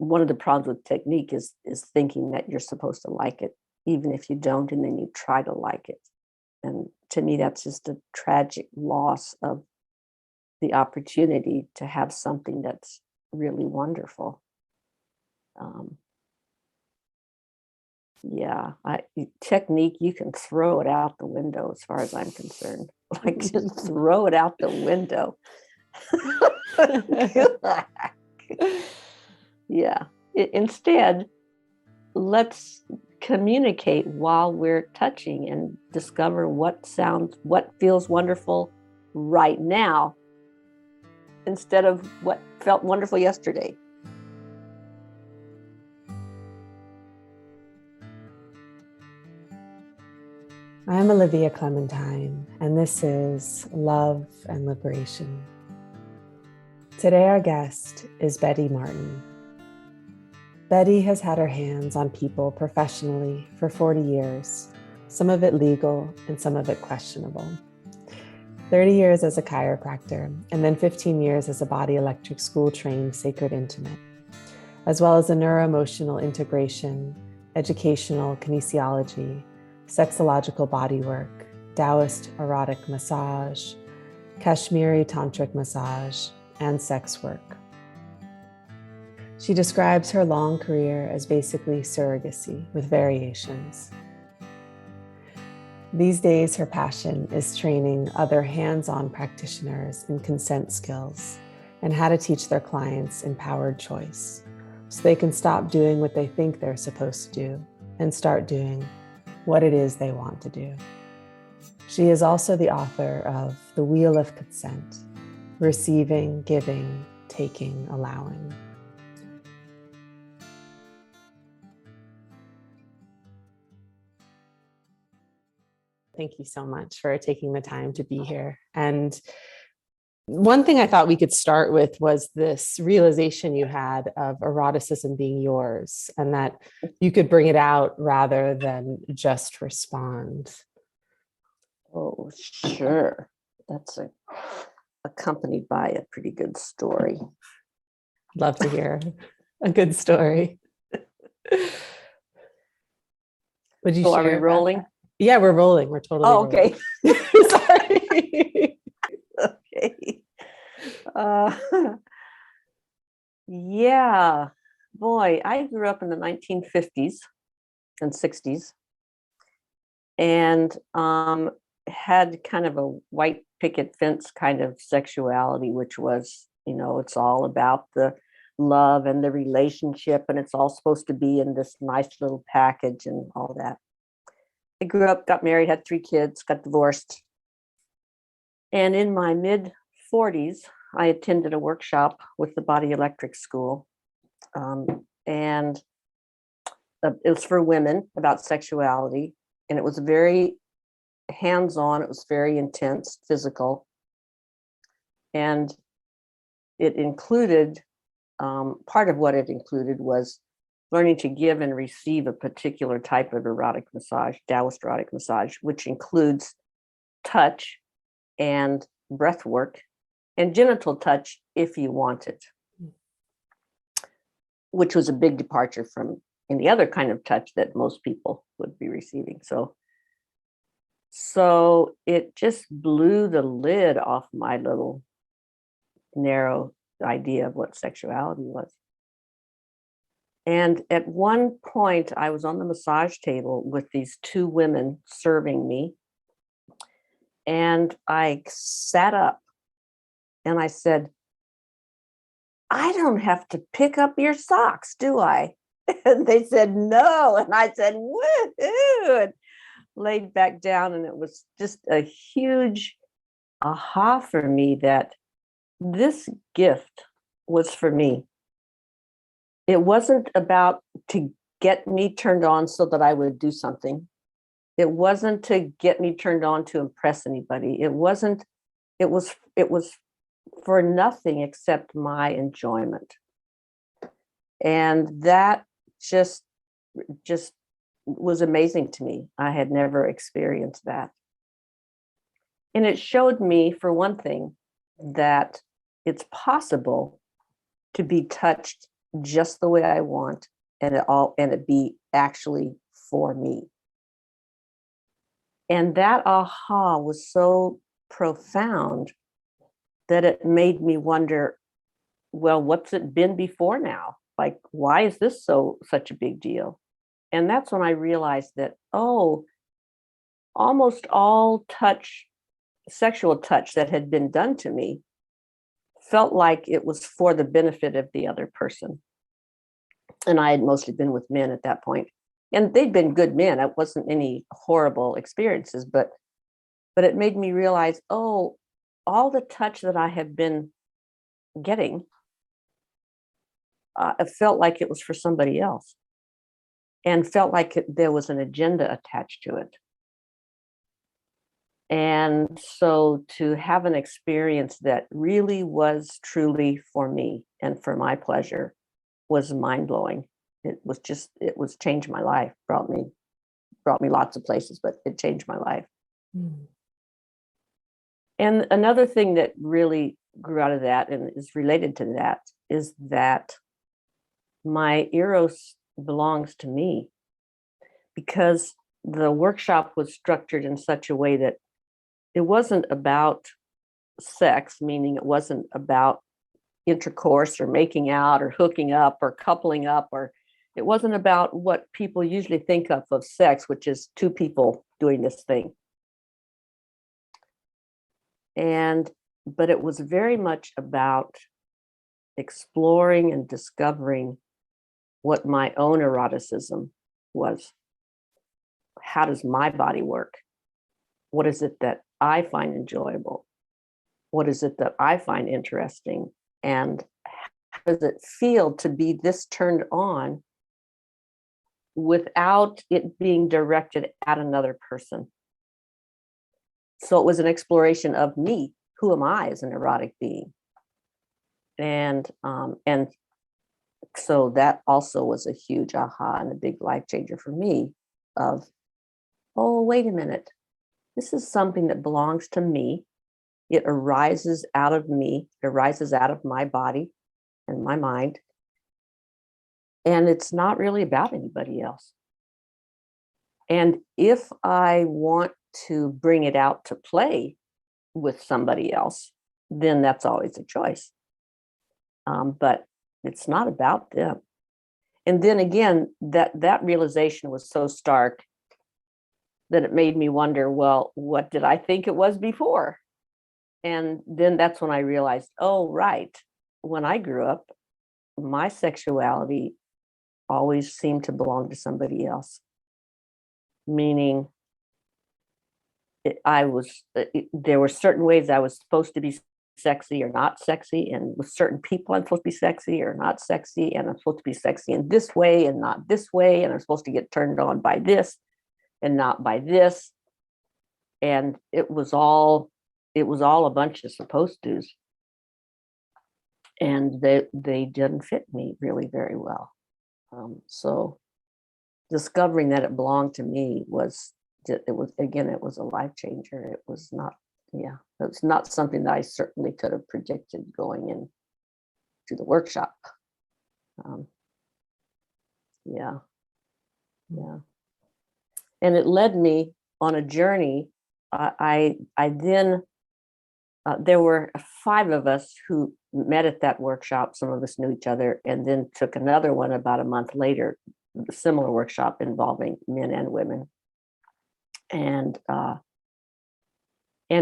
one of the problems with technique is thinking that you're supposed to like it, even if you don't, and then you try to like it. And to me, that's just a tragic loss of the opportunity to have something that's really wonderful. Yeah, technique, you can throw it out the window as far as I'm concerned. Like, just throw it out the window. Yeah. Instead, let's communicate while we're touching and discover what feels wonderful right now instead of what felt wonderful yesterday. I'm Olivia Clementine, and this is Love and Liberation. Today, our guest is Betty Martin. Betty has had her hands on people professionally for 40 years, some of it legal and some of it questionable. 30 years as a chiropractor, and then 15 years as a body electric school-trained sacred intimate, as well as a neuroemotional integration, educational kinesiology, sexological bodywork, Taoist erotic massage, Kashmiri tantric massage, and sex work. She describes her long career as basically surrogacy with variations. These days, her passion is training other hands-on practitioners in consent skills and how to teach their clients empowered choice so they can stop doing what they think they're supposed to do and start doing what it is they want to do. She is also the author of The Wheel of Consent: Receiving, Giving, Taking, Allowing. Thank you so much for taking the time to be here. And one thing I thought we could start with was this realization you had of eroticism being yours and that you could bring it out rather than just respond. Oh, sure. That's accompanied by a pretty good story. Love to hear a good story. Would you So share? are we rolling? That? Yeah, we're rolling. We're totally okay. Sorry. Okay. Yeah, boy, I grew up in the 1950s and 60s and had kind of a white picket fence kind of sexuality, which was, it's all about the love and the relationship, and it's all supposed to be in this nice little package and all that. I grew up, got married, had 3 kids, got divorced. And in my mid 40s, I attended a workshop with the Body Electric School. And it was for women about sexuality. And it was very hands-on. It was very intense, physical. And it included, part of what it included was learning to give and receive a particular type of erotic massage, Taoist erotic massage, which includes touch and breath work and genital touch if you want it, which was a big departure from any other kind of touch that most people would be receiving. So it just blew the lid off my little narrow idea of what sexuality was. And at one point, I was on the massage table with these 2 women serving me. And I sat up and I said, I don't have to pick up your socks, do I? And they said, no. And I said, woohoo, and laid back down. And it was just a huge aha for me that this gift was for me. It wasn't about to get me turned on so that I would do something. It wasn't to get me turned on to impress anybody. It was for nothing except my enjoyment. And that just was amazing to me. I had never experienced that. And it showed me, for one thing, that it's possible to be touched just the way I want, and it be actually for me. And that aha was so profound that it made me wonder, well, what's it been before now? Like, why is this such a big deal? And that's when I realized that, oh, almost all sexual touch that had been done to me felt like it was for the benefit of the other person. And I had mostly been with men at that point. And they'd been good men. It wasn't any horrible experiences, but it made me realize, oh, all the touch that I had been getting, it felt like it was for somebody else, and felt like there was an agenda attached to it. And so to have an experience that really was truly for me and for my pleasure was mind blowing. It was changed my life, brought me lots of places, but it changed my life. Mm. And another thing that really grew out of that and is related to that is that my Eros belongs to me, because the workshop was structured in such a way that it wasn't about sex, meaning it wasn't about intercourse or making out or hooking up or coupling up, or it wasn't about what people usually think of sex, which is two people doing this thing. But it was very much about exploring and discovering what my own eroticism was. How does my body work? What is it that I find enjoyable? What is it that I find interesting? And how does it feel to be this turned on without it being directed at another person? So it was an exploration of me. Who am I as an erotic being? And so that also was a huge aha and a big life changer for me of, oh, wait a minute. This is something that belongs to me. It arises out of me, it arises out of my body and my mind. And it's not really about anybody else. And if I want to bring it out to play with somebody else, then that's always a choice. But it's not about them. And then again, that realization was so stark that it made me wonder, well, what did I think it was before? And then that's when I realized, oh, right. When I grew up, my sexuality always seemed to belong to somebody else. Meaning, there were certain ways I was supposed to be sexy or not sexy, and with certain people I'm supposed to be sexy or not sexy, and I'm supposed to be sexy in this way and not this way, and I'm supposed to get turned on by this and not by this. And it was all a bunch of supposed to's, and they didn't fit me really very well. So discovering that it belonged to me it was a life changer. It was not, yeah, it's not something that I certainly could have predicted going into the workshop. Um, yeah, yeah, and it led me on a journey. I then there were 5 of us who met at that workshop. Some of us knew each other, and then took another one about a month later, a similar workshop involving men and women. And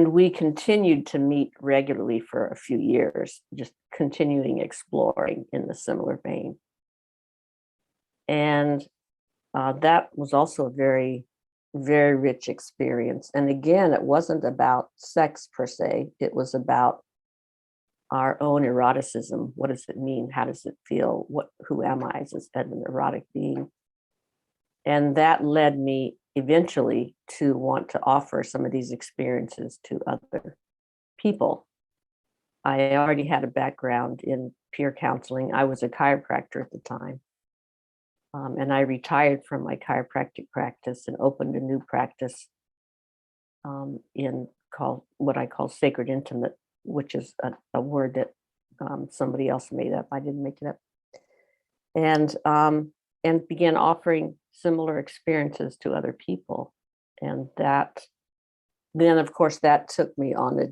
we continued to meet regularly for a few years, just continuing exploring in the similar vein. And that was also a very, very rich experience. And again, it wasn't about sex per se, it was about our own eroticism. What does it mean? How does it feel? Who am I as an erotic being? And that led me eventually to want to offer some of these experiences to other people. I already had a background in peer counseling. I was a chiropractor at the time. And I retired from my chiropractic practice and opened a new practice in what I call sacred intimate, which is a word that somebody else made up. I didn't make it up. and began offering similar experiences to other people. And that then, of course, that took me on a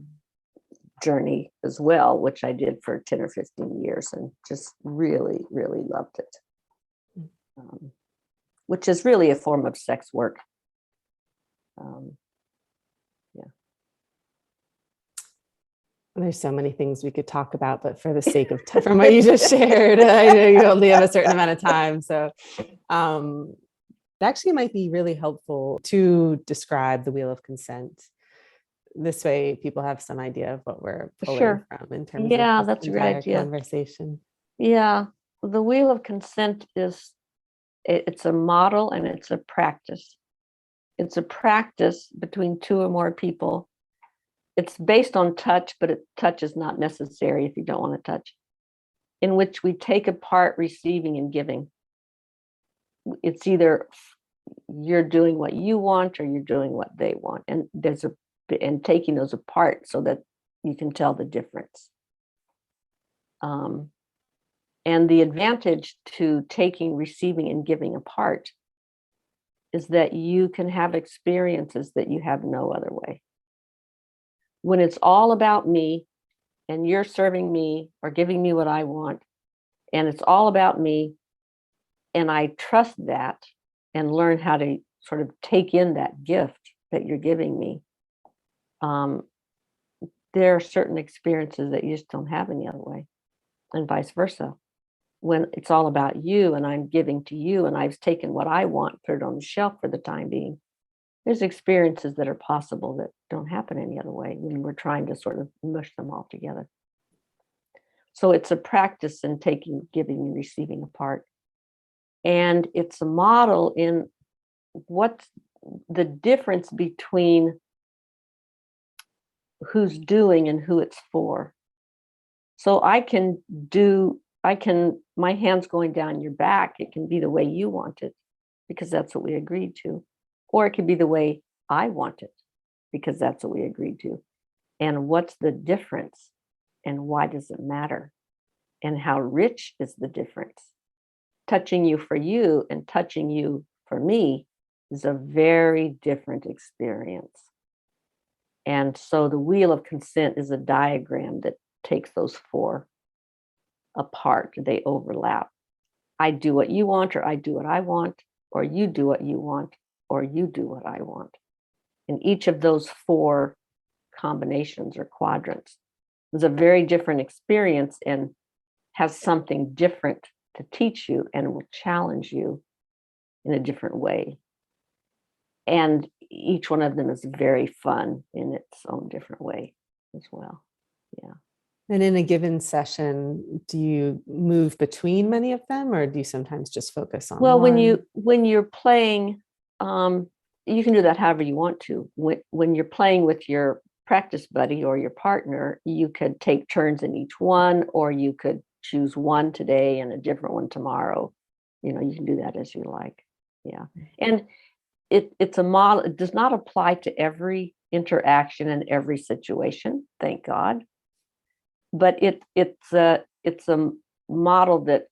journey as well, which I did for 10 or 15 years and just really, really loved it. Which is really a form of sex work. Yeah. There's so many things we could talk about, but for the sake of time, from what you just shared, I know you only have a certain amount of time. So it actually might be really helpful to describe the wheel of consent. This way people have some idea of what we're pulling from in terms of this that's a great entire idea. conversation. Yeah. The wheel of consent it's a model and it's a practice. It's a practice between two or more people. It's based on touch, but touch is not necessary if you don't want to touch, in which we take apart receiving and giving. It's either you're doing what you want or you're doing what they want. And and taking those apart so that you can tell the difference. And the advantage to taking receiving and giving apart is that you can have experiences that you have no other way. When it's all about me and you're serving me or giving me what I want, and it's all about me, and I trust that and learn how to sort of take in that gift that you're giving me, there are certain experiences that you just don't have any other way, and vice versa. When it's all about you and I'm giving to you and I've taken what I want, put it on the shelf for the time being, there's experiences that are possible that don't happen any other way when we're trying to sort of mush them all together. So it's a practice in taking, giving, and receiving apart. And it's a model in what's the difference between who's doing and who it's for. So my hand's going down your back. It can be the way you want it because that's what we agreed to. Or it could be the way I want it because that's what we agreed to. And what's the difference? And why does it matter? And how rich is the difference? Touching you for you and touching you for me is a very different experience. And so the wheel of consent is a diagram that takes those four apart. They overlap. I do what you want, or I do what I want, or you do what you want, or you do what I want. And each of those four combinations or quadrants is a very different experience and has something different to teach you and will challenge you in a different way. And each one of them is very fun in its own different way as well. Yeah. And in a given session, do you move between many of them, or do you sometimes just focus on Well, one? when you're playing, you can do that however you want to. When you're playing with your practice buddy or your partner, you could take turns in each one, or you could choose one today and a different one tomorrow. You can do that as you like. Yeah. And it's a model. It does not apply to every interaction and every situation, thank God. But it's a model that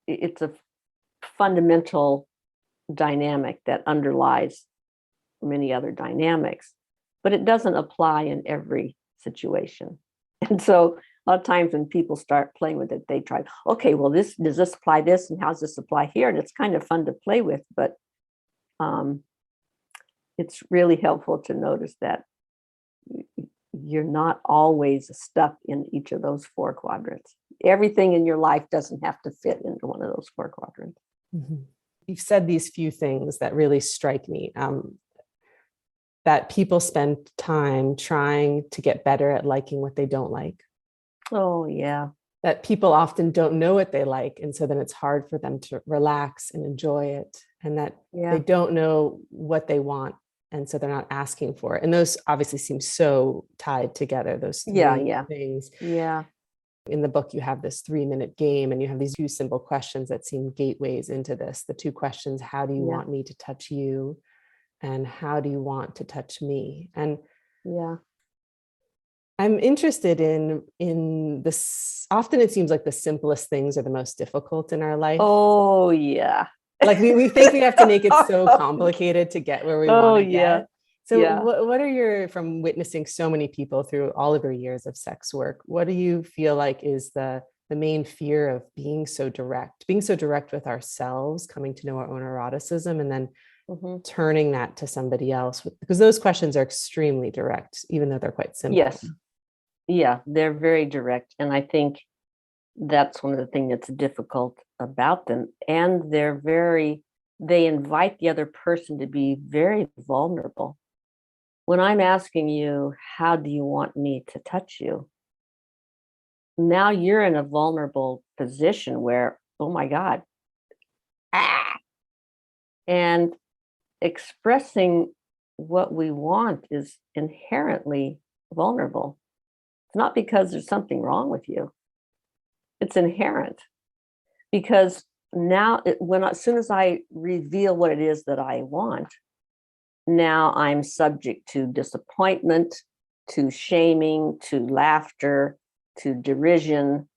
it's a fundamental dynamic that underlies many other dynamics, but it doesn't apply in every situation. And so a lot of times when people start playing with it, they try, okay, well, does this apply this, and how's this apply here? And it's kind of fun to play with, but it's really helpful to notice that you're not always stuck in each of those four quadrants. Everything in your life doesn't have to fit into one of those four quadrants. Mm-hmm. You've said these few things that really strike me, that people spend time trying to get better at liking what they don't like. Oh, yeah. That people often don't know what they like. And so then it's hard for them to relax and enjoy it. And that they don't know what they want. And so they're not asking for it. And those obviously seem so tied together, those three things. Yeah. In the book, you have this 3-minute game, and you have these 2 simple questions that seem gateways into this. The 2 questions: how do you want me to touch you? And how do you want to touch me? And I'm interested in this. Often it seems like the simplest things are the most difficult in our life. Oh, yeah. Like we think we have to make it so complicated to get where we want Oh, to yeah. get. So Yeah. what are your, from witnessing so many people through all of your years of sex work, what do you feel like is the main fear of being so direct with ourselves, coming to know our own eroticism, and then Mhm. turning that to somebody else? Because those questions are extremely direct, even though they're quite simple. Yes. Yeah, they're very direct. And I think that's one of the things that's difficult about them. And they invite the other person to be very vulnerable. When I'm asking you, how do you want me to touch you? Now you're in a vulnerable position where, oh my God, ah, and expressing what we want is inherently vulnerable. It's not because there's something wrong with you, it's inherent. Because now, as soon as I reveal what it is that I want, now I'm subject to disappointment, to shaming, to laughter, to derision,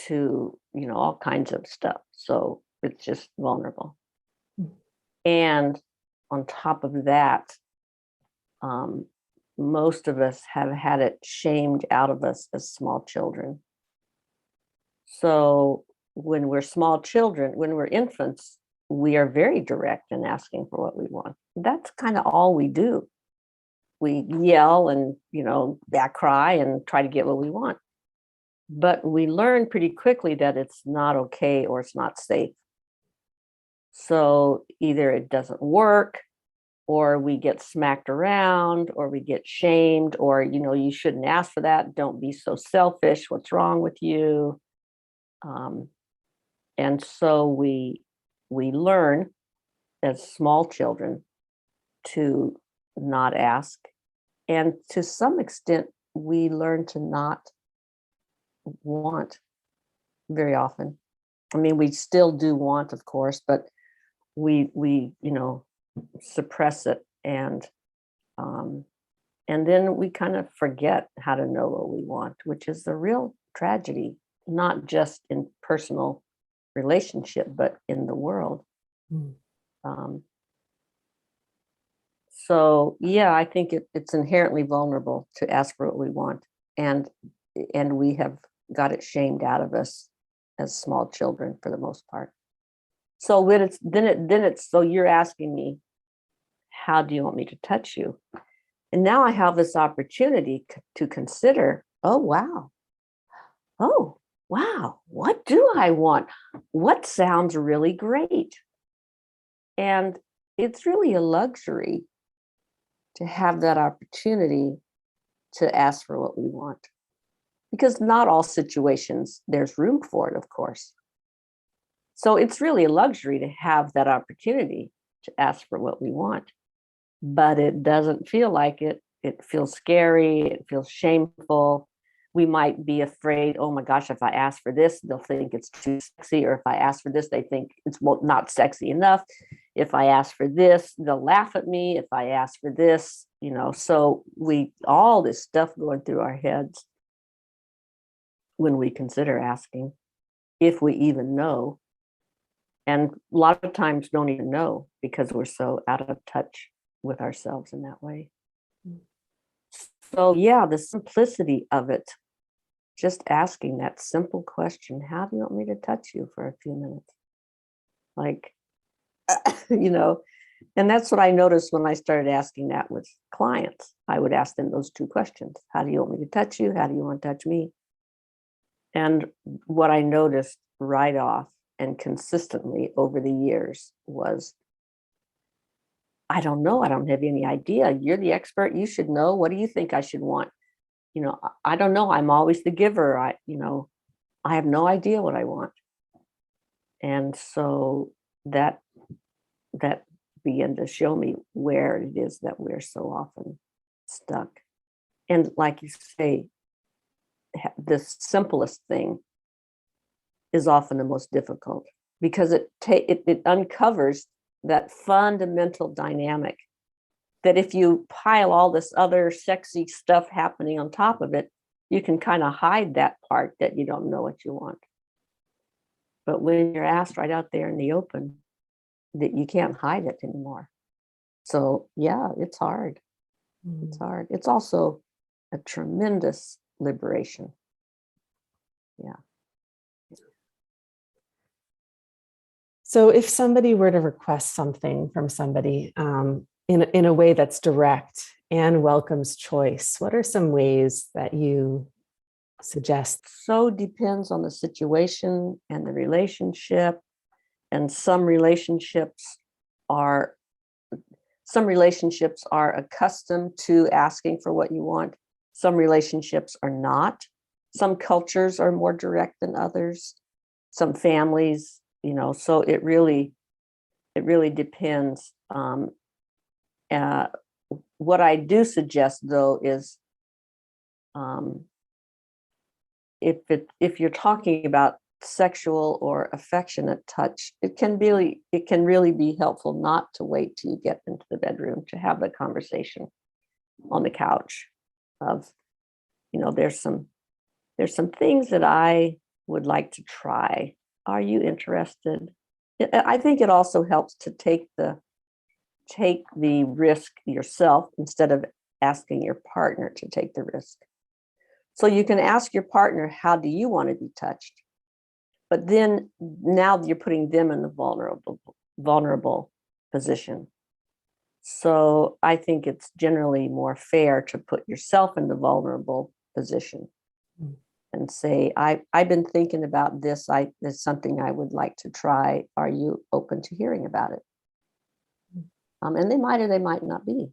to all kinds of stuff. So it's just vulnerable. And on top of that, um, most of us have had it shamed out of us as small children. So when we're small children, when we're infants, we are very direct in asking for what we want. That's kind of all we do. We yell and, cry and try to get what we want. But we learn pretty quickly that it's not okay or it's not safe. So either it doesn't work, or we get smacked around, or we get shamed, or, you shouldn't ask for that. Don't be so selfish. What's wrong with you? Um, and so we learn as small children to not ask. And to some extent, we learn to not want very often. I mean, we still do want, of course, but we suppress it, um, and then we kind of forget how to know what we want, which is the real tragedy, not just in personal relationship, but in the world. Mm. Um, so yeah, I think it's inherently vulnerable to ask for what we want, and we have got it shamed out of us as small children for the most part. So when it's then it's so you're asking me, how do you want me to touch you? And now I have this opportunity to consider, oh wow, what do I want? What sounds really great? And it's really a luxury to have that opportunity to ask for what we want, because not all situations there's room for it, of course. So it's really a luxury to have that opportunity to ask for what we want, but it doesn't feel like it. It feels scary, it feels shameful. We might be afraid, oh my gosh, if I ask for this, they'll think it's too sexy, or if I ask for this, they think it's not sexy enough. If I ask for this, they'll laugh at me. If I ask for this, so all this stuff going through our heads when we consider asking, if we even know. And a lot of times don't even know because we're so out of touch with ourselves in that way. So yeah, the simplicity of it, just asking that simple question, how do you want me to touch you for a few minutes? Like, you know, and that's what I noticed when I started asking that with clients. I would ask them those two questions. How do you want me to touch you? How do you want to touch me? And what I noticed right off and consistently over the years was, I don't know. I don't have any idea. You're the expert. You should know. What do you think I should want? I don't know. I'm always the giver. I have no idea what I want. And so that that began to show me where it is that we're so often stuck. And like you say, the simplest thing is often the most difficult, because it uncovers that fundamental dynamic that if you pile all this other sexy stuff happening on top of it, you can kind of hide that part that you don't know what you want. But when you're asked right out there in the open, that you can't hide it anymore. So yeah, it's hard. It's hard. It's also a tremendous liberation. Yeah. So if somebody were to request something from somebody in a way that's direct and welcomes choice, what are some ways that you suggest? So depends on the situation and the relationship. And some relationships are accustomed to asking for what you want. Some relationships are not. Some cultures are more direct than others. Some families, so it really depends. What I do suggest, though, is if you're talking about sexual or affectionate touch, it can really be helpful not to wait till you get into the bedroom to have the conversation on the couch of, there's some things that I would like to try. Are you interested? I think it also helps to take the risk yourself instead of asking your partner to take the risk. So you can ask your partner, how do you want to be touched? But then now you're putting them in the vulnerable position. So I think it's generally more fair to put yourself in the vulnerable position and say, I've been thinking about this. There's something I would like to try. Are you open to hearing about it? And they might or they might not be.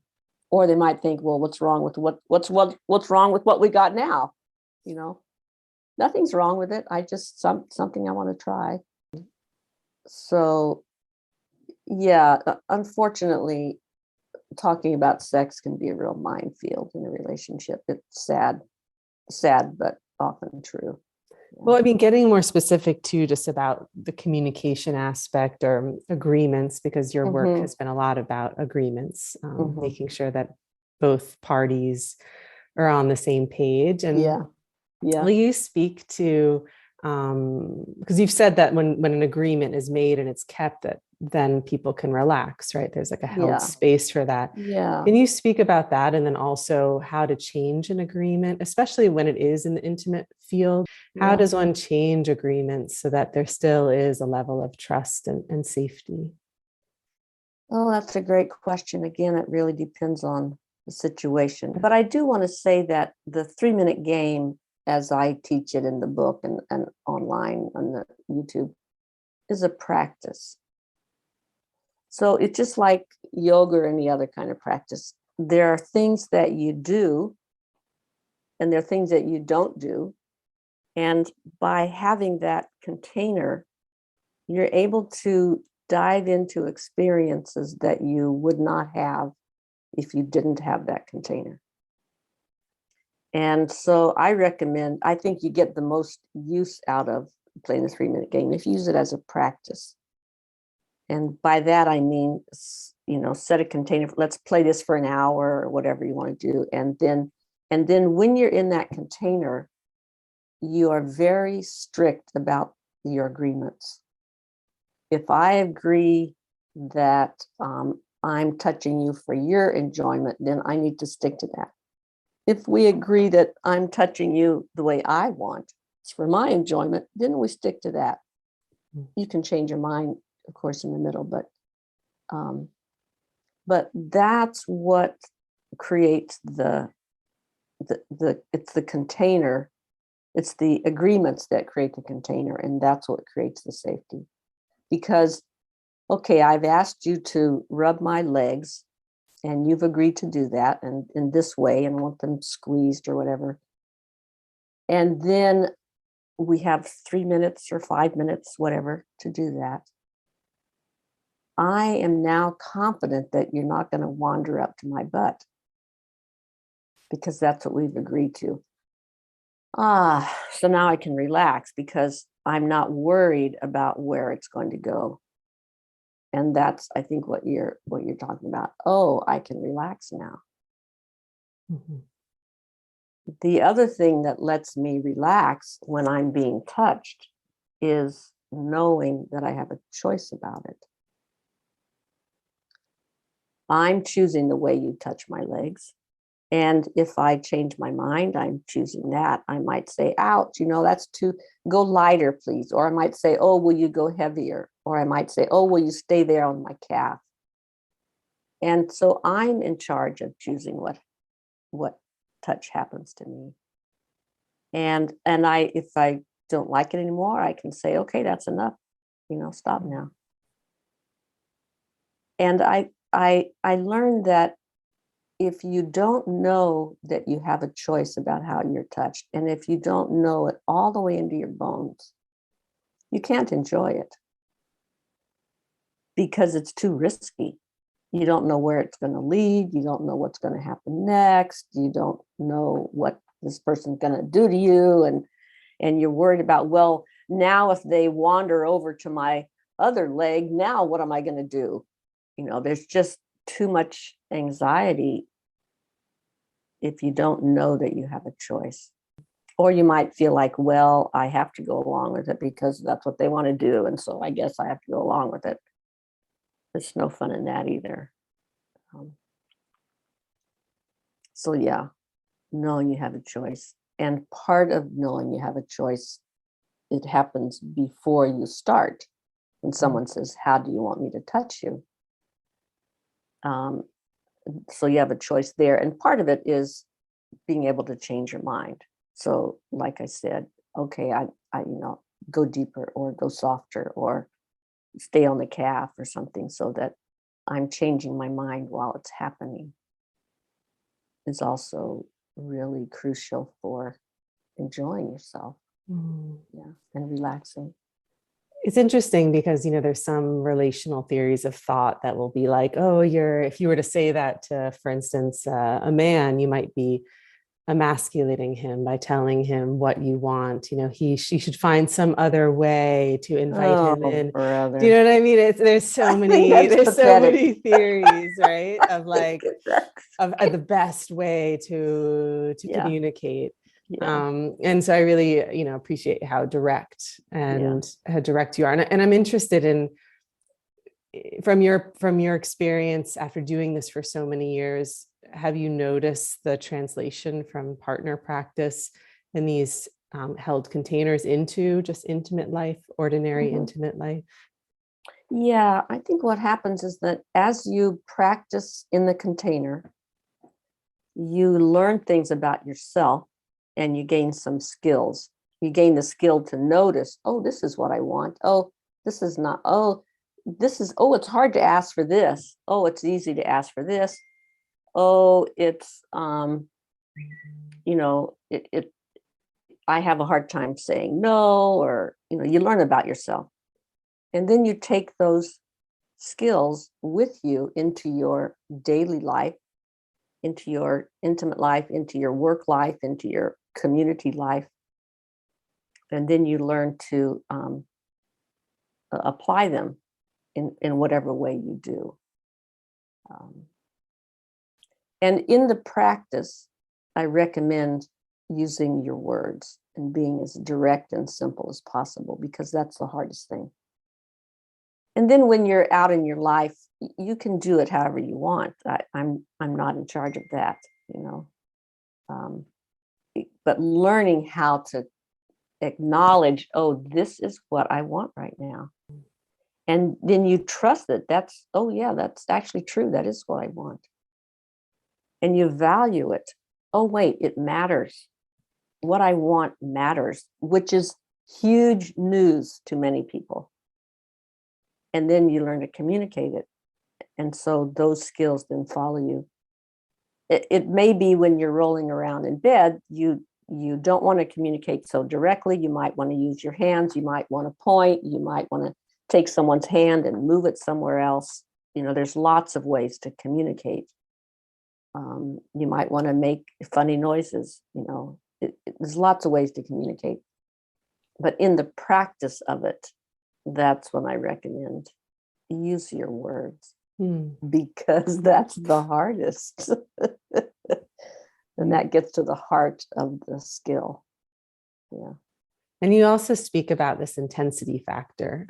Or they might think, well, what's wrong with what's wrong with what we got now? Nothing's wrong with it. I just something I want to try. So yeah, unfortunately, talking about sex can be a real minefield in a relationship. It's sad, but often true. Well, I mean, getting more specific too, just about the communication aspect or agreements, because your work has been a lot about agreements, making sure that both parties are on the same page. And yeah. will you speak to, because you've said that when an agreement is made and it's kept, that then people can relax, right? There's like a held space for that. Yeah. Can you speak about that? And then also how to change an agreement, especially when it is in the intimate field? How does one change agreements so that there still is a level of trust and safety? Oh, that's a great question. Again, it really depends on the situation. But I do want to say that the 3-minute game, as I teach it in the book and online on the YouTube, is a practice. So it's just like yoga or any other kind of practice. There are things that you do, and there are things that you don't do. And by having that container, you're able to dive into experiences that you would not have if you didn't have that container. And so I think you get the most use out of playing the 3-minute game if you use it as a practice. And by that, I mean, set a container, let's play this for an hour or whatever you want to do. And then when you're in that container, you are very strict about your agreements. If I agree that I'm touching you for your enjoyment, then I need to stick to that. If we agree that I'm touching you the way I want, it's for my enjoyment, then we stick to that. You can change your mind, of course, in the middle, but that's what creates it's the container. It's the agreements that create the container, and that's what creates the safety. Because, okay, I've asked you to rub my legs, and you've agreed to do that, and in this way, and want them squeezed or whatever. And then we have 3 minutes or 5 minutes, whatever, to do that. I am now confident that you're not going to wander up to my butt, because that's what we've agreed to. So now I can relax because I'm not worried about where it's going to go. And that's, I think, what you're talking about. Oh, I can relax now. Mm-hmm. The other thing that lets me relax when I'm being touched is knowing that I have a choice about it. I'm choosing the way you touch my legs. And if I change my mind, I'm choosing that. I might say, ouch, that's too, go lighter, please. Or I might say, oh, will you go heavier? Or I might say, oh, will you stay there on my calf? And so I'm in charge of choosing what touch happens to me. And if I don't like it anymore, I can say, okay, that's enough, stop now. And I learned that if you don't know that you have a choice about how you're touched, and if you don't know it all the way into your bones, you can't enjoy it because it's too risky. You don't know where it's going to lead. You don't know what's going to happen next. You don't know what this person's going to do to you. And you're worried about, well, now if they wander over to my other leg, now what am I going to do? There's just too much anxiety if you don't know that you have a choice. Or you might feel like, well, I have to go along with it because that's what they want to do. And so I guess I have to go along with it. There's no fun in that either. So yeah, knowing you have a choice. And part of knowing you have a choice, it happens before you start. When someone says, how do you want me to touch you? So you have a choice there. And part of it is being able to change your mind. So like I said, okay, I go deeper or go softer or stay on the calf or something so that I'm changing my mind while it's happening is also really crucial for enjoying yourself. Yeah, and relaxing. It's interesting because, there's some relational theories of thought that will be like, oh, if you were to say that to, for instance, a man, you might be emasculating him by telling him what you want. She should find some other way to invite him in. Brother. Do you know what I mean? There's so many theories, right? Of like, of the best way to communicate. Yeah. And so I really, appreciate how direct you are. And I'm interested in, from your experience after doing this for so many years, have you noticed the translation from partner practice in these held containers into just intimate life, ordinary intimate life? Yeah, I think what happens is that as you practice in the container, you learn things about yourself and you gain some skills. You gain the skill to notice, oh, this is what I want. Oh, this is not, oh, it's hard to ask for this. Oh, it's easy to ask for this. Oh, it's, I have a hard time saying no, or, you learn about yourself. And then you take those skills with you into your daily life, into your intimate life, into your work life, into your community life. And then you learn to apply them in whatever way you do. And in the practice, I recommend using your words and being as direct and simple as possible, because that's the hardest thing. And then when you're out in your life, you can do it however you want. I'm not in charge of that, but learning how to acknowledge, oh, this is what I want right now. And then you trust that that's actually true. That is what I want. And you value it. Oh, wait, it matters. What I want matters, which is huge news to many people. And then you learn to communicate it. And so those skills then follow you. It may be when you're rolling around in bed, you don't want to communicate so directly. You might want to use your hands. You might want to point. You might want to take someone's hand and move it somewhere else. There's lots of ways to communicate. You might want to make funny noises. There's lots of ways to communicate. But in the practice of it, that's when I recommend use your words, Hmm. because that's the hardest. And that gets to the heart of the skill. Yeah. And you also speak about this intensity factor.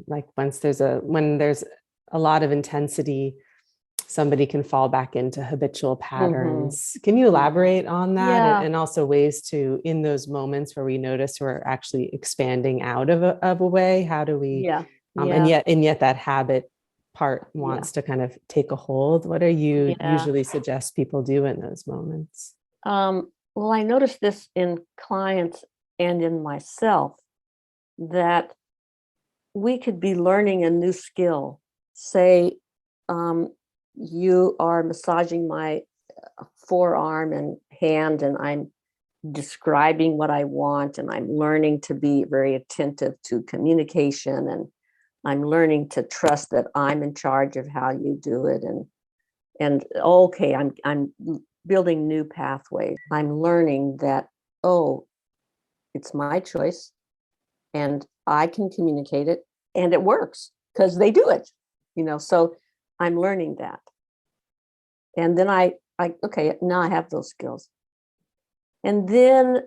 Like when there's a lot of intensity, somebody can fall back into habitual patterns. Can you elaborate on that? Yeah. And also ways to, in those moments where we notice we're actually expanding out of a way, how do we, Yeah. and Yeah. yet that habit part Yeah. wants to kind of take a hold. What do you Yeah. usually suggest people do in those moments? Well, I noticed this in clients and in myself, that we could be learning a new skill. Say, you are massaging my forearm and hand, and I'm describing what I want, and I'm learning to be very attentive to communication, and I'm learning to trust that I'm in charge of how you do it. And okay, I'm building new pathways. I'm learning that, oh, it's my choice, and I can communicate it, and it works because they do it, so I'm learning that. And then I okay, now I have those skills. And then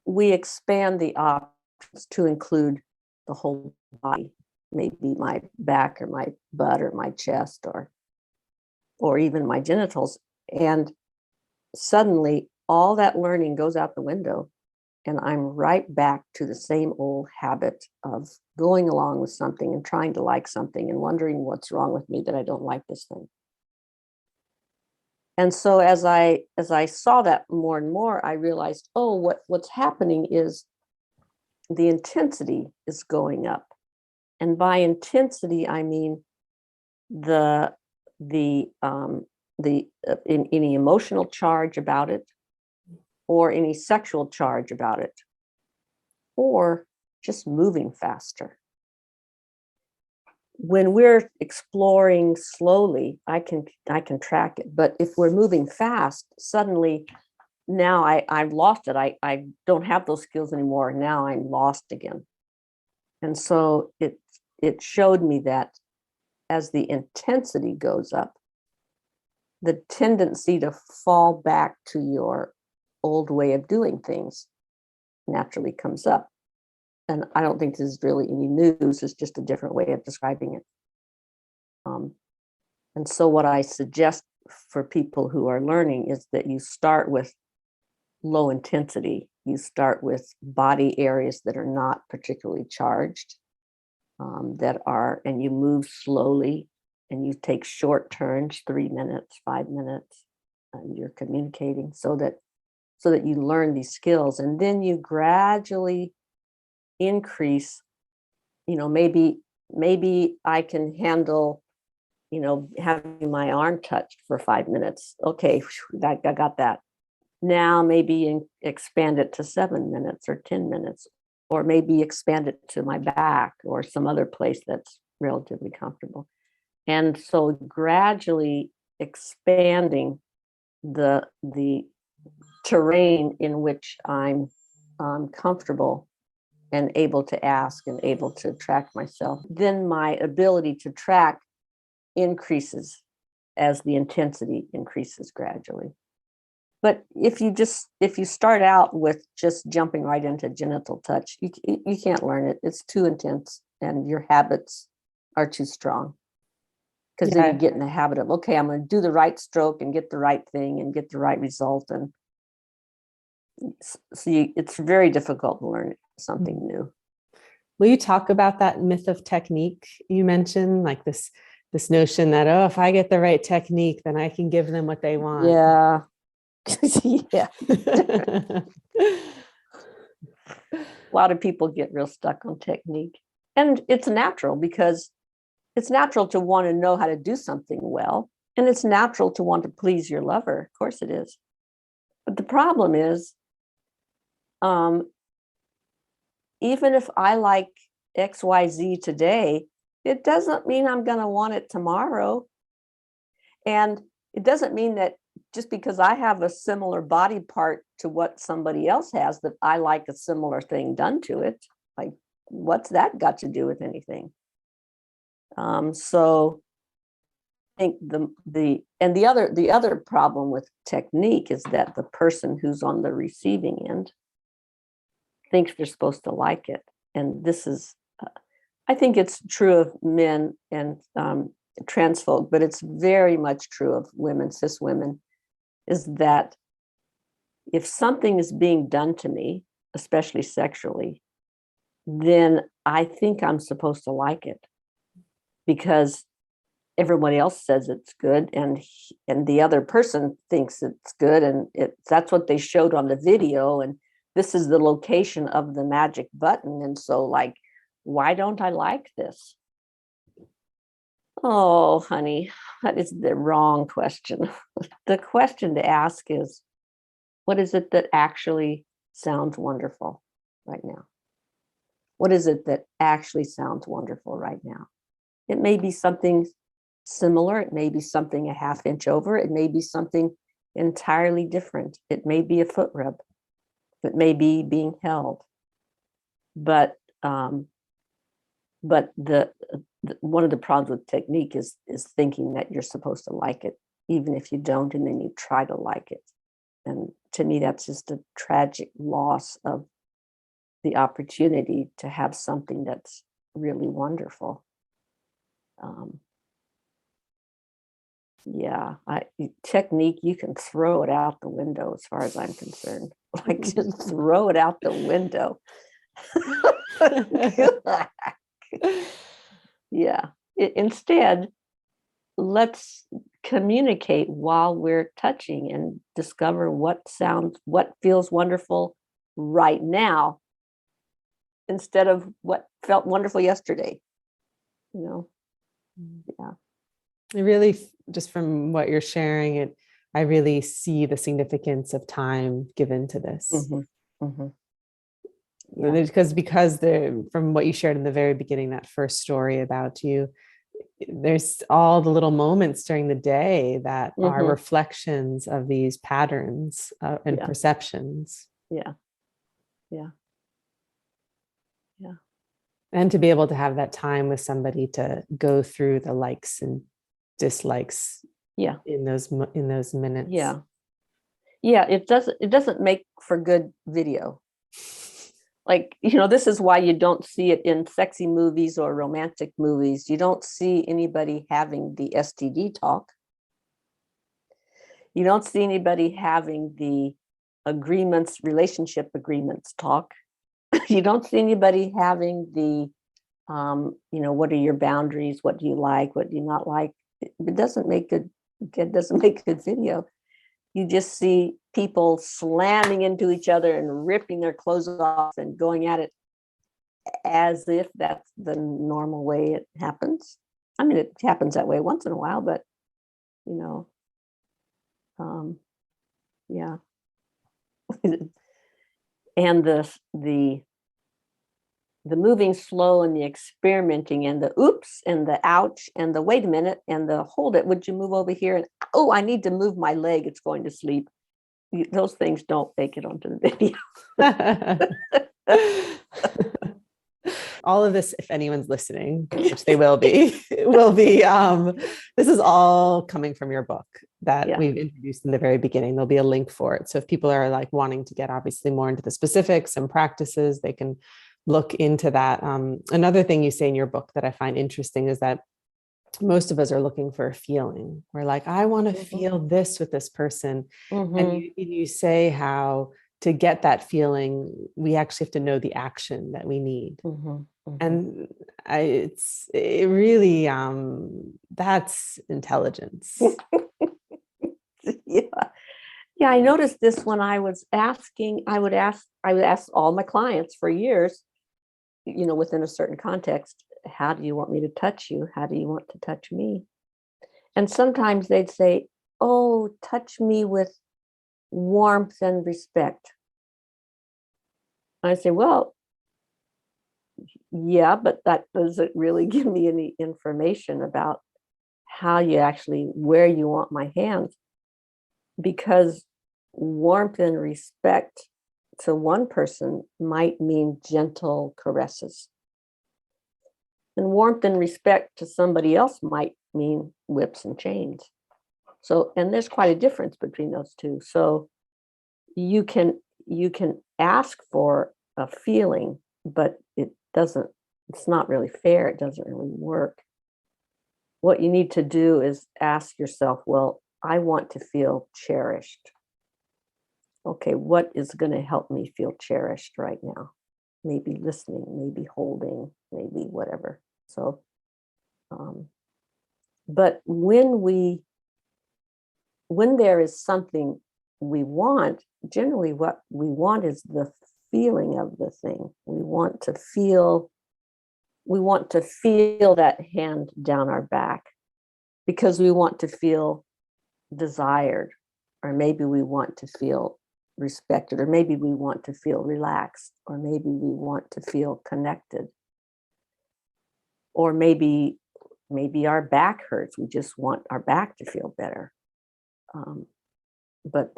we expand the options to include the whole body, maybe my back or my butt or my chest, or even my genitals. And suddenly all that learning goes out the window, and I'm right back to the same old habit of going along with something and trying to like something and wondering what's wrong with me that I don't like this thing. And so as I saw that more and more, I realized, oh, what's happening is the intensity is going up. And by intensity, I mean the the in any emotional charge about it, or any sexual charge about it, or just moving faster. When we're exploring slowly, I can track it. But if we're moving fast, suddenly now I've lost it. I don't have those skills anymore. Now I'm lost again. And so it showed me that as the intensity goes up, the tendency to fall back to your old way of doing things naturally comes up. And I don't think this is really any news, it's just a different way of describing it. Um, and so, what I suggest for people who are learning is that you start with low intensity. You start with body areas that are not particularly charged, and you move slowly, and you take short turns, 3 minutes, 5 minutes, and you're communicating so that you learn these skills, and then you gradually increase. Maybe I can handle, having my arm touched for 5 minutes. Okay, I got that. Now maybe expand it to 7 minutes or 10 minutes, or maybe expand it to my back or some other place that's relatively comfortable. And so gradually expanding the terrain in which I'm comfortable and able to ask and able to track myself, then my ability to track increases as the intensity increases gradually. But if you start out with just jumping right into genital touch, you can't learn it. It's too intense, and your habits are too strong. Because then you get in the habit of, okay, I'm going to do the right stroke and get the right thing and get the right result, and it's very difficult to learn something new. Will you talk about that myth of technique you mentioned, like this notion that, oh, if I get the right technique, then I can give them what they want? Yeah. Yeah. A lot of people get real stuck on technique. And it's natural, because it's natural to want to know how to do something well. And it's natural to want to please your lover. Of course it is. But the problem is, even if I like XYZ today, it doesn't mean I'm going to want it tomorrow. And it doesn't mean that just because I have a similar body part to what somebody else has, that I like a similar thing done to it. Like, what's that got to do with anything? So I think the other problem with technique is that the person who's on the receiving end thinks they're supposed to like it. And this is, I think it's true of men and trans folk, but it's very much true of women, cis women, is that if something is being done to me, especially sexually, then I think I'm supposed to like it because everybody else says it's good, and the other person thinks it's good, and that's what they showed on the video, and this is the location of the magic button, and so like, why don't I like this? Oh, honey, that is the wrong question. The question to ask is, what is it that actually sounds wonderful right now? What is it that actually sounds wonderful right now? It may be something similar. It may be something a half inch over. It may be something entirely different. It may be a foot rub. It may be being held. But the one of the problems with technique is thinking that you're supposed to like it, even if you don't, and then you try to like it. And to me, that's just a tragic loss of the opportunity to have something that's really wonderful. Yeah, technique, you can throw it out the window as far as I'm concerned. Like, just throw it out the window. Yeah. Instead, let's communicate while we're touching and discover what feels wonderful right now instead of what felt wonderful yesterday. Yeah. I really, just from what you're sharing, I really see the significance of time given to this. Mm-hmm. Mm-hmm. Yeah. Because from what you shared in the very beginning, that first story about you, there's all the little moments during the day that are reflections of these patterns and perceptions. Yeah. Yeah. Yeah. And to be able to have that time with somebody to go through the likes and dislikes in those minutes. Yeah, it doesn't make for good video. Like, this is why you don't see it in sexy movies or romantic movies. You don't see anybody having the STD talk. You don't see anybody having the relationship agreements talk. You don't see anybody having the what are your boundaries? What do you like? What do you not like? It doesn't make good video. You just see people slamming into each other and ripping their clothes off and going at it as if that's the normal way it happens. I mean, it happens that way once in a while, but yeah. And the moving slow and the experimenting and the oops and the ouch and the wait a minute and the hold it, would you move over here? And oh, I need to move my leg, it's going to sleep. Those things don't make it onto the video. All of this, if anyone's listening, which they will be, this is all coming from your book that we've introduced in the very beginning. There'll be a link for it. So if people are like wanting to get obviously more into the specifics and practices, they can look into that. Another thing you say in your book that I find interesting is that most of us are looking for a feeling. We're like, I want to feel this with this person. And you say how to get that feeling, we actually have to know the action that we need. And it really, that's intelligence. Yeah, I noticed this when I was asking, I would ask all my clients for years, within a certain context, how do you want me to touch you? How do you want to touch me? And sometimes they'd say, oh, touch me with warmth and respect. I say, well, yeah, but that doesn't really give me any information about where you want my hands, because warmth and respect to one person might mean gentle caresses. And warmth and respect to somebody else might mean whips and chains. So, and there's quite a difference between those two. So you can ask for a feeling, but it's not really fair. It doesn't really work. What you need to do is ask yourself, well, I want to feel cherished. Okay, what is going to help me feel cherished right now? Maybe listening, maybe holding, maybe whatever. So, but when there is something we want, generally what we want is the feeling of the thing. We want to feel that hand down our back because we want to feel desired, or maybe we want to feel respected, or maybe we want to feel relaxed, or maybe we want to feel connected, or maybe our back hurts. We just want our back to feel better. But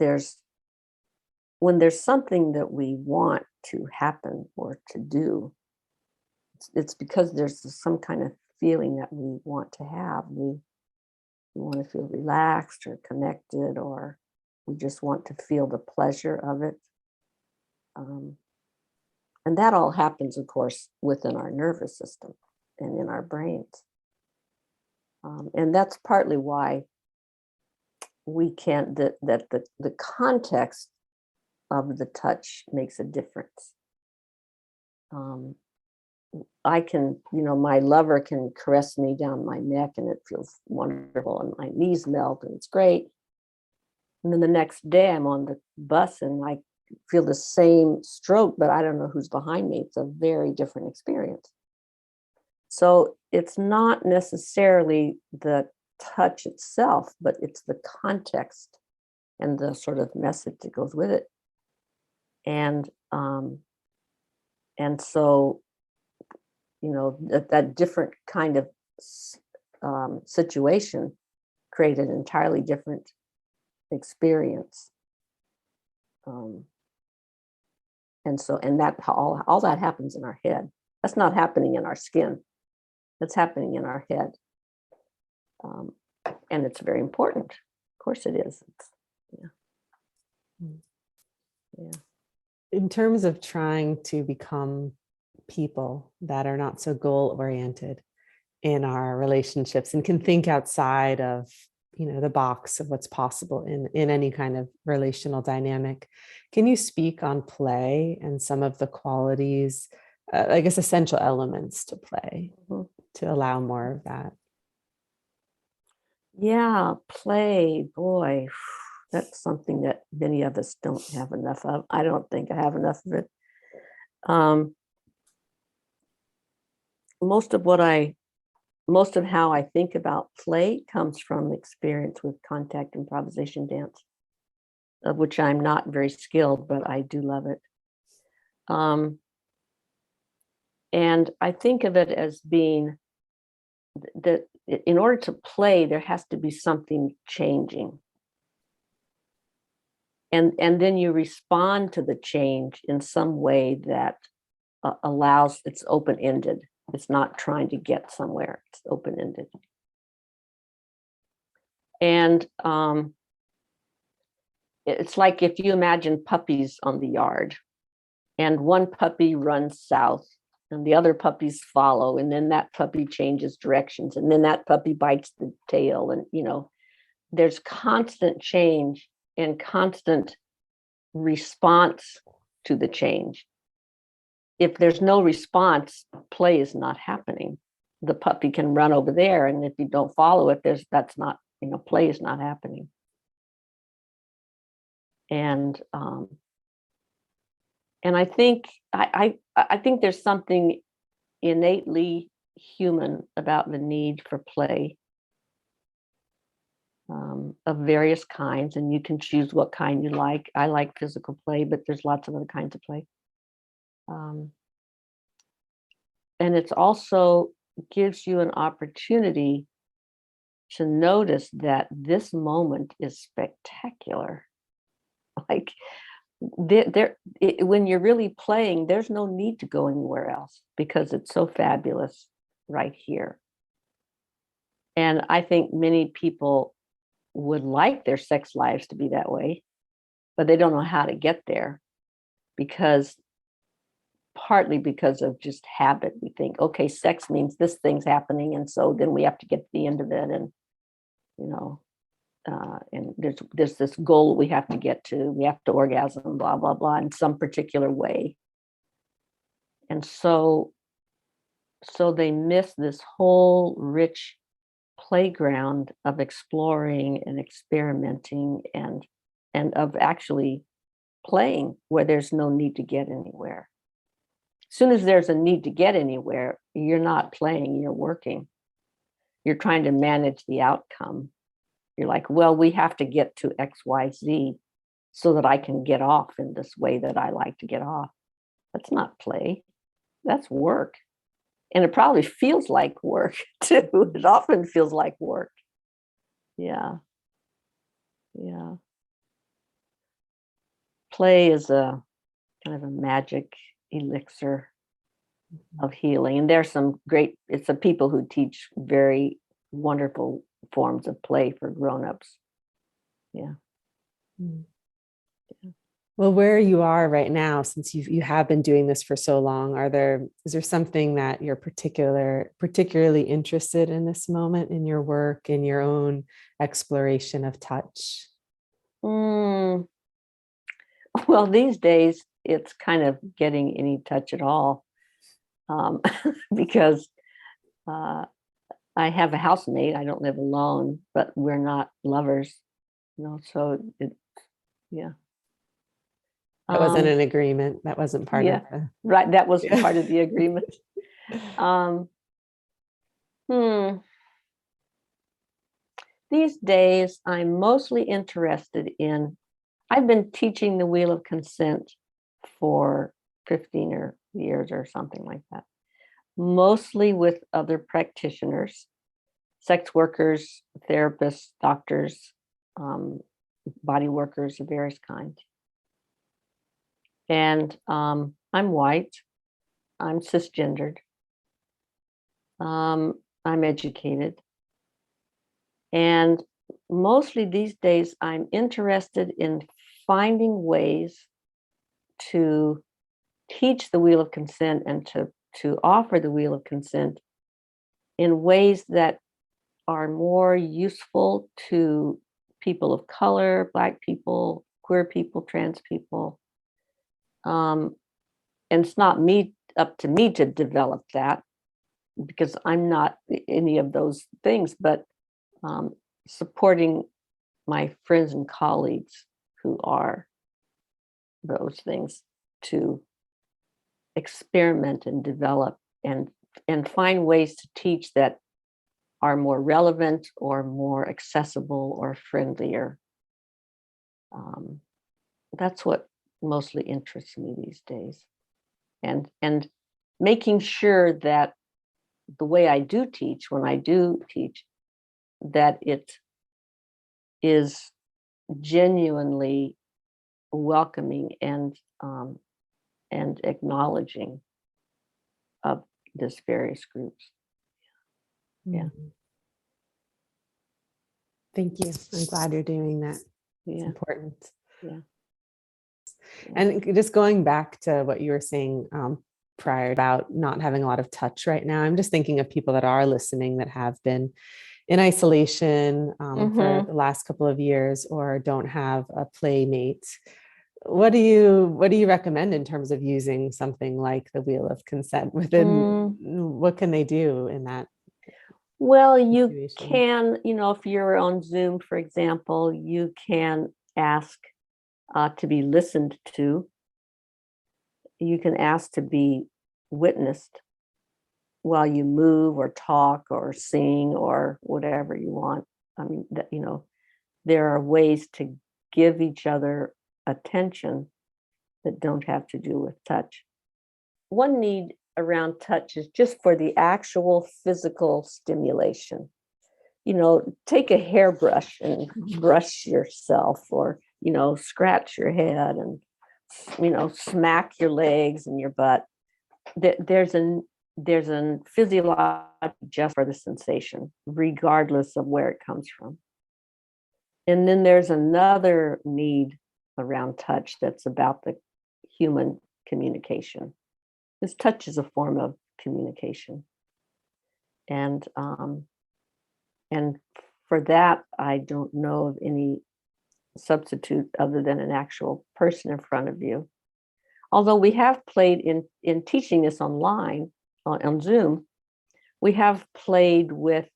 when there's something that we want to happen or to do, it's because there's some kind of feeling that we want to have. We want to feel relaxed or connected, or we just want to feel the pleasure of it. And that all happens, of course, within our nervous system and in our brains. And that's partly why we can't, that the context of the touch makes a difference. I can, my lover can caress me down my neck and it feels wonderful and my knees melt and it's great. And then the next day I'm on the bus and I feel the same stroke, but I don't know who's behind me. It's a very different experience. So it's not necessarily the touch itself, but it's the context and the sort of message that goes with it. And so, that different kind of situation created an entirely different experience. And that all that happens in our head. That's not happening in our skin. That's happening in our head. And it's very important. Of course it is. Yeah. In terms of trying to become people that are not so goal oriented in our relationships and can think outside of the box of what's possible in any kind of relational dynamic, can you speak on play and some of the qualities, I guess essential elements to play, to allow more of that? Yeah, play, boy, that's something that many of us don't have enough of. I don't think I have enough of it. Most of how I think about play comes from experience with contact improvisation dance, of which I'm not very skilled, but I do love it. And I think of it as being that in order to play, there has to be something changing. And then you respond to the change in some way that allows, it's open-ended. It's not trying to get somewhere. It's open-ended. And it's like if you imagine puppies on the yard, and one puppy runs south, and the other puppies follow, and then that puppy changes directions, and then that puppy bites the tail, and there's constant change and constant response to the change. If there's no response, play is not happening. The puppy can run over there, and if you don't follow it, that's not, play is not happening. And I think I think there's something innately human about the need for play, of various kinds, and you can choose what kind you like. I like physical play, but there's lots of other kinds of play. And it's also gives you an opportunity to notice that this moment is spectacular. Like when you're really playing, there's no need to go anywhere else because it's so fabulous. right here. And I think many people would like their sex lives to be that way, but they don't know how to get there because partly because of just habit. We think, okay, sex means this thing's happening. And so then we have to get to the end of it. And, you know, and there's this goal we have to get to. We have to orgasm, blah, blah, blah, in some particular way. And so they miss this whole rich playground of exploring and experimenting and of actually playing where there's no need to get anywhere. As soon as there's a need to get anywhere, you're not playing, you're working. You're trying to manage the outcome. You're like, well, we have to get to XYZ so that I can get off in this way that I like to get off. That's not play. That's work. And it probably feels like work too. It often feels like work. Yeah. Yeah. Play is a kind of a magic elixir of healing. And there's some great, it's the people who teach very wonderful forms of play for grown-ups. Yeah. Mm. Well, where you are right now, since you have been doing this for so long, is there something that you're particularly interested in this moment in your work, in your own exploration of touch? Well, these days it's kind of getting any touch at all, because I have a housemate. I don't live alone, but we're not lovers, so yeah. That wasn't an agreement. That wasn't part of the... Right. That was part of the agreement. These days, I'm mostly interested in, I've been teaching the Wheel of Consent for 15 years or something like that, mostly with other practitioners, sex workers, therapists, doctors, body workers of various kinds. And I'm white, I'm cisgendered, I'm educated. And mostly these days, I'm interested in finding ways to teach the Wheel of Consent and to offer the Wheel of Consent in ways that are more useful to people of color, Black people, queer people, trans people. And it's not up to me to develop that because I'm not any of those things, but supporting my friends and colleagues who are those things to experiment and develop and find ways to teach that are more relevant or more accessible or friendlier. That's what mostly interests me these days. And making sure that the way I do teach, when I do teach, that it is genuinely welcoming and acknowledging of these various groups. Yeah. Thank you. I'm glad you're doing that. Yeah. It's important. Yeah. And just going back to what you were saying prior about not having a lot of touch right now, I'm just thinking of people that are listening that have been in isolation for the last couple of years or don't have a playmate. What do you recommend in terms of using something like the Wheel of Consent within? What can they do in that? Well, you situation? can, if you're on Zoom, for example, you can ask to be listened to. You can ask to be witnessed while you move or talk or sing or whatever you want. I mean, there are ways to give each other attention that don't have to do with touch. One need around touch is just for the actual physical stimulation. Take a hairbrush and brush yourself, or, scratch your head and, smack your legs and your butt. There's a there's a physiological just for the sensation, regardless of where it comes from. And then there's another need around touch that's about the human communication. This touch is a form of communication. And for that, I don't know of any substitute other than an actual person in front of you. Although we have played in teaching this online on Zoom, we have played with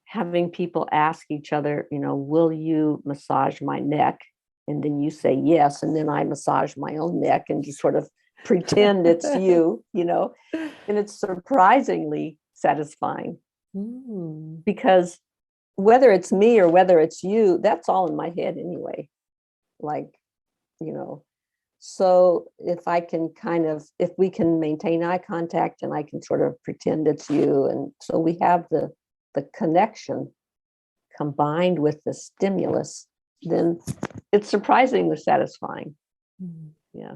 having people ask each other, will you massage my neck? And then you say yes, and then I massage my own neck and just sort of pretend it's you, and it's surprisingly satisfying. Because whether it's me or whether it's you, that's all in my head anyway. So if we can maintain eye contact and I can sort of pretend it's you, and so we have the connection combined with the stimulus, then it's surprisingly satisfying. Yeah.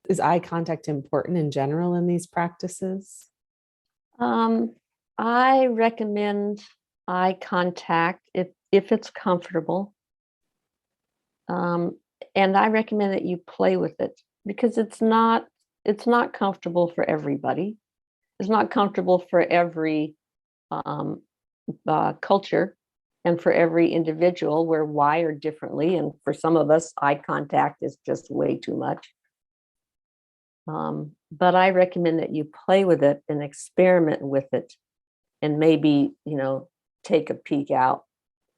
Is eye contact important in general in these practices? I recommend eye contact if it's comfortable. And I recommend that you play with it because it's not comfortable for everybody. It's not comfortable for every culture and for every individual. We're wired differently, and for some of us, eye contact is just way too much. But I recommend that you play with it and experiment with it, and maybe take a peek out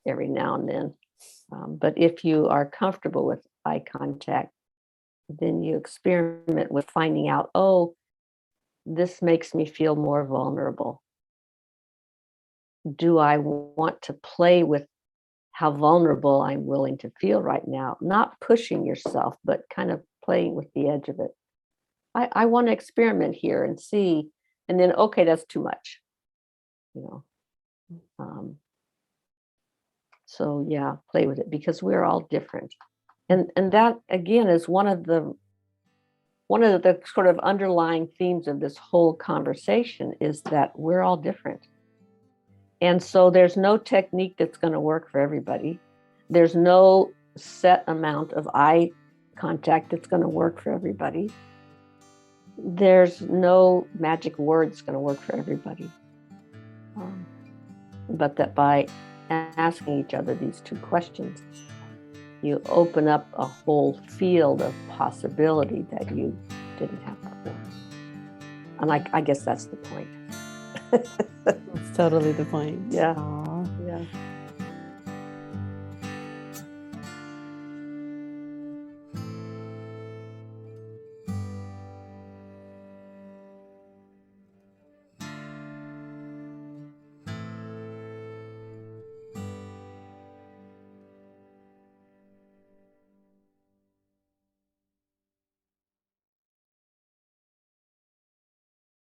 every now and then. But if you are comfortable with eye contact, then you experiment with finding out, oh, this makes me feel more vulnerable. Do I want to play with how vulnerable I'm willing to feel right now? Not pushing yourself, but kind of playing with the edge of it. I want to experiment here and see, and then, okay, that's too much. So yeah, play with it because we're all different. And that again is one of the sort of underlying themes of this whole conversation is that we're all different. And so there's no technique that's going to work for everybody. There's no set amount of eye contact that's going to work for everybody. There's no magic word that's going to work for everybody. But that by asking each other these two questions, you open up a whole field of possibility that you didn't have before. And I guess that's the point. That's totally the point. Yeah.